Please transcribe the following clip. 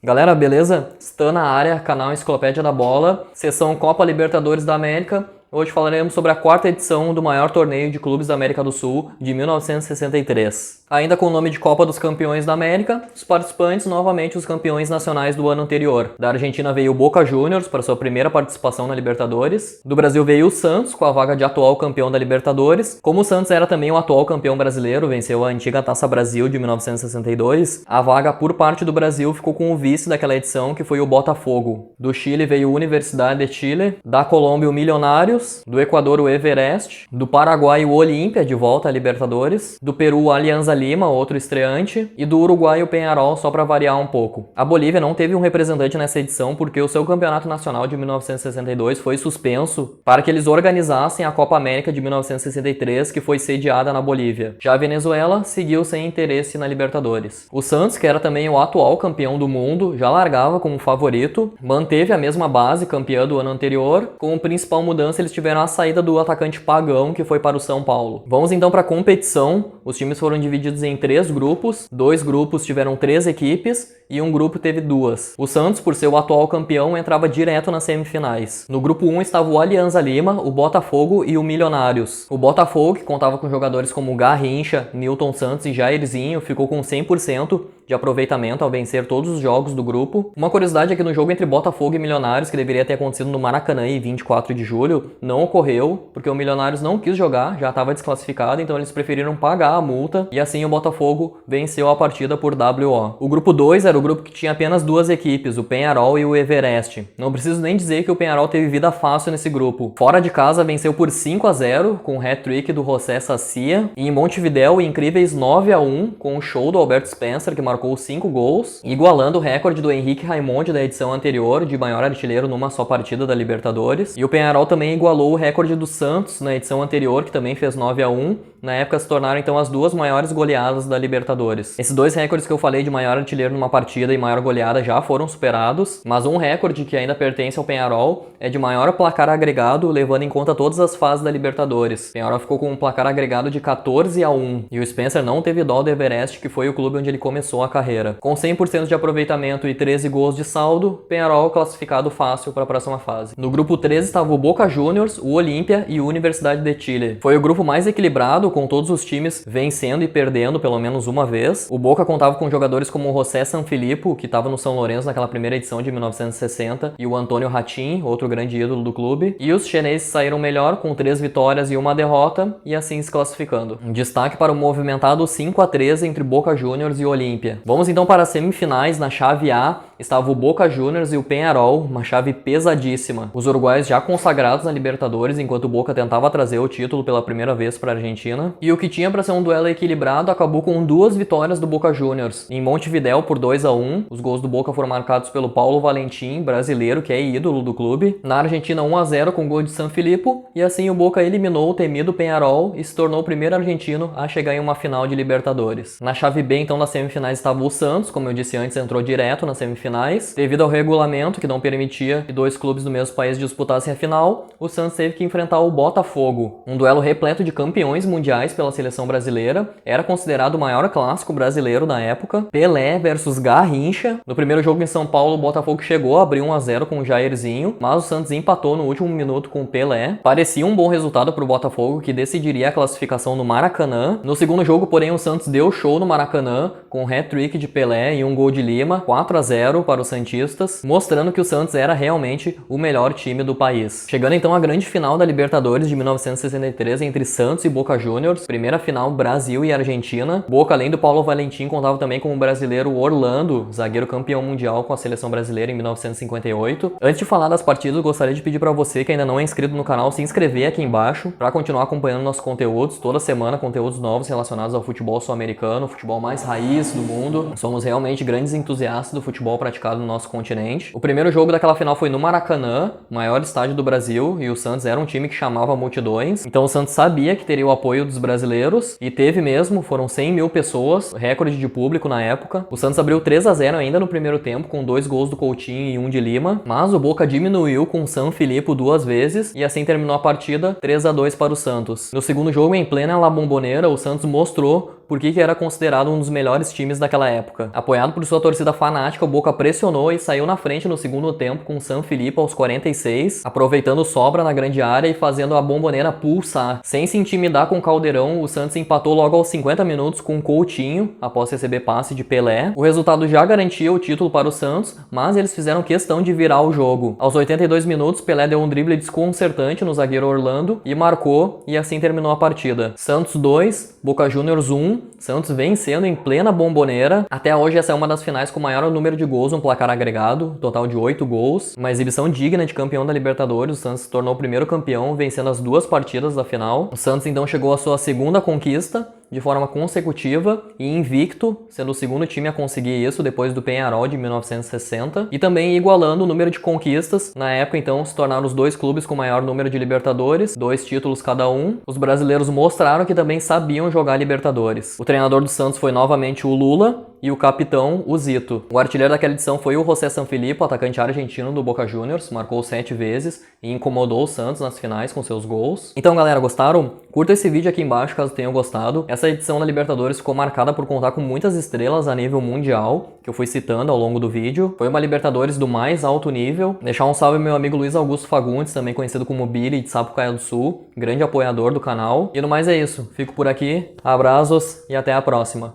Galera, beleza? Stan na área, canal Enciclopédia da Bola, sessão Copa Libertadores da América. Hoje falaremos sobre a quarta edição do maior torneio de clubes da América do Sul, de 1963. Ainda com o nome de Copa dos Campeões da América, os participantes novamente os campeões nacionais do ano anterior. Da Argentina veio o Boca Juniors para sua primeira participação na Libertadores. Do Brasil veio o Santos, com a vaga de atual campeão da Libertadores. Como o Santos era também o atual campeão brasileiro, venceu a antiga Taça Brasil de 1962, a vaga por parte do Brasil ficou com o vice daquela edição, que foi o Botafogo. Do Chile veio o Universidade de Chile, da Colômbia o Milionários, do Equador o Everest, do Paraguai o Olímpia, de volta à Libertadores, do Peru o Alianza Lima, outro estreante, e do Uruguai o Peñarol, só para variar um pouco. A Bolívia não teve um representante nessa edição porque o seu campeonato nacional de 1962 foi suspenso para que eles organizassem a Copa América de 1963, que foi sediada na Bolívia. Já a Venezuela seguiu sem interesse na Libertadores. O Santos, que era também o atual campeão do mundo, já largava como favorito, manteve a mesma base, campeã do ano anterior. Como principal mudança, eles tiveram a saída do atacante Pagão, que foi para o São Paulo. Vamos então para a competição. Os times foram divididos em 3 grupos, 2 grupos tiveram 3 equipes e um grupo teve 2. O Santos, por ser o atual campeão, entrava direto nas semifinais. No grupo 1 estava o Alianza Lima, o Botafogo e o Milionários. O Botafogo, que contava com jogadores como Garrincha, Newton Santos e Jairzinho, ficou com 100% de aproveitamento ao vencer todos os jogos do grupo. Uma curiosidade é que no jogo entre Botafogo e Milionários, que deveria ter acontecido no Maracanã em 24 de julho, não ocorreu, porque o Milionários não quis jogar, já estava desclassificado, então eles preferiram pagar a multa, e assim o Botafogo venceu a partida por WO. O grupo 2 era o grupo que tinha apenas 2 equipes, o Peñarol e o Everest. Não preciso nem dizer que o Peñarol teve vida fácil nesse grupo. Fora de casa venceu por 5-0, com o hat-trick do José Sacia, e em Montevidéu incríveis 9-1, com o show do Alberto Spencer, que marcou 5 gols, igualando o recorde do Henrique Raimondi da edição anterior, de maior artilheiro numa só partida da Libertadores. E o Peñarol também igualou o recorde do Santos na edição anterior, que também fez 9-1. Na época se tornaram então as 2 maiores goleadas da Libertadores. Esses 2 recordes que eu falei de maior artilheiro numa partida e maior goleada já foram superados, mas um recorde que ainda pertence ao Peñarol é de maior placar agregado, levando em conta todas as fases da Libertadores. O Peñarol ficou com um placar agregado de 14-1, e o Spencer não teve dó do Everest, que foi o clube onde ele começou a carreira. Com 100% de aproveitamento e 13 gols de saldo, Peñarol classificado fácil para a próxima fase. No grupo 13 estava o Boca Juniors, o Olímpia e o Universidade de Chile. Foi o grupo mais equilibrado, com todos os times vencendo e perdendo pelo menos uma vez. O Boca contava com jogadores como o José Sanfilippo, que estava no São Lourenço naquela primeira edição de 1960, e o Antônio Ratin, outro grande ídolo do clube. E os chineses saíram melhor, com 3 vitórias e 1 derrota, e assim se classificando. Um destaque para o movimentado 5-3 entre Boca Juniors e Olímpia. Vamos então para as semifinais. Na chave A estava o Boca Juniors e o Peñarol, uma chave pesadíssima. Os uruguaios já consagrados na Libertadores, enquanto o Boca tentava trazer o título pela primeira vez para a Argentina. E o que tinha para ser um duelo equilibrado acabou com 2 vitórias do Boca Juniors. Em Montevidéu por 2-1, os gols do Boca foram marcados pelo Paulo Valentim, brasileiro, que é ídolo do clube. Na Argentina 1-0 com gol de Sanfilippo, e assim o Boca eliminou o temido Peñarol e se tornou o primeiro argentino a chegar em uma final de Libertadores. Na chave B, então, das semifinais estava o Santos, como eu disse antes, entrou direto nas semifinais. Devido ao regulamento que não permitia que 2 clubes do mesmo país disputassem a final, o Santos teve que enfrentar o Botafogo. Um duelo repleto de campeões mundiais pela seleção brasileira, era considerado o maior clássico brasileiro da época. Pelé versus Garrincha. No primeiro jogo em São Paulo, o Botafogo chegou a abrir 1-0 com o Jairzinho, mas o Santos empatou no último minuto com o Pelé. Parecia um bom resultado para o Botafogo, que decidiria a classificação no Maracanã. No segundo jogo, porém, o Santos deu show no Maracanã, com um hat-trick de Pelé e um gol de Lima, 4-0 para os santistas, mostrando que o Santos era realmente o melhor time do país. Chegando então à grande final da Libertadores de 1963 entre Santos e Boca Juniors, primeira final Brasil e Argentina. Boca, além do Paulo Valentim, contava também com o brasileiro Orlando, zagueiro campeão mundial com a seleção brasileira em 1958. Antes de falar das partidas, eu gostaria de pedir para você que ainda não é inscrito no canal, se inscrever aqui embaixo para continuar acompanhando nossos conteúdos. Toda semana, conteúdos novos relacionados ao futebol sul-americano, futebol mais raiz do mundo. Somos realmente grandes entusiastas do futebol praticado no nosso continente. O primeiro jogo daquela final foi no Maracanã, maior estádio do Brasil, e o Santos era um time que chamava multidões. Então o Santos sabia que teria o apoio dos brasileiros, e teve mesmo, foram 100 mil pessoas, recorde de público na época. O Santos abriu 3-0 ainda no primeiro tempo, com 2 gols do Coutinho e 1 de Lima, mas o Boca diminuiu com o Sanfilippo 2 vezes, e assim terminou a partida 3-2 para o Santos. No segundo jogo, em plena La Bombonera, o Santos mostrou por que era considerado um dos melhores times daquela época. Apoiado por sua torcida fanática, o Boca pressionou e saiu na frente no segundo tempo com o Sanfilippo aos 46, aproveitando sobra na grande área e fazendo a Bombonera pulsar. Sem se intimidar com o Caldeirão, o Santos empatou logo aos 50 minutos com o Coutinho, após receber passe de Pelé. O resultado já garantia o título para o Santos, mas eles fizeram questão de virar o jogo. Aos 82 minutos, Pelé deu um drible desconcertante no zagueiro Orlando e marcou, e assim terminou a partida. Santos 2, Boca Juniors 1, Santos vencendo em plena Bombonera. Até hoje essa é uma das finais com o maior número de gols no placar agregado, total de 8 gols. Uma exibição digna de campeão da Libertadores, o Santos se tornou o primeiro campeão, vencendo as 2 partidas da final. O Santos então chegou à sua segunda conquista, de forma consecutiva e invicto, sendo o segundo time a conseguir isso depois do Peñarol de 1960, e também igualando o número de conquistas. Na época, então, se tornaram os 2 clubes com maior número de Libertadores, 2 títulos cada um. Os brasileiros mostraram que também sabiam jogar Libertadores. O treinador do Santos foi novamente o Lula, e o capitão, o Zito. O artilheiro daquela edição foi o José Sanfilippo, atacante argentino do Boca Juniors, marcou 7 vezes e incomodou o Santos nas finais com seus gols. Então, galera, gostaram? Curta esse vídeo aqui embaixo caso tenham gostado. Essa edição da Libertadores ficou marcada por contar com muitas estrelas a nível mundial, que eu fui citando ao longo do vídeo. Foi uma Libertadores do mais alto nível. Deixar um salve ao meu amigo Luiz Augusto Fagundes, também conhecido como Billy de Sapucaia do Sul, grande apoiador do canal. E no mais é isso. Fico por aqui, abraços e até a próxima.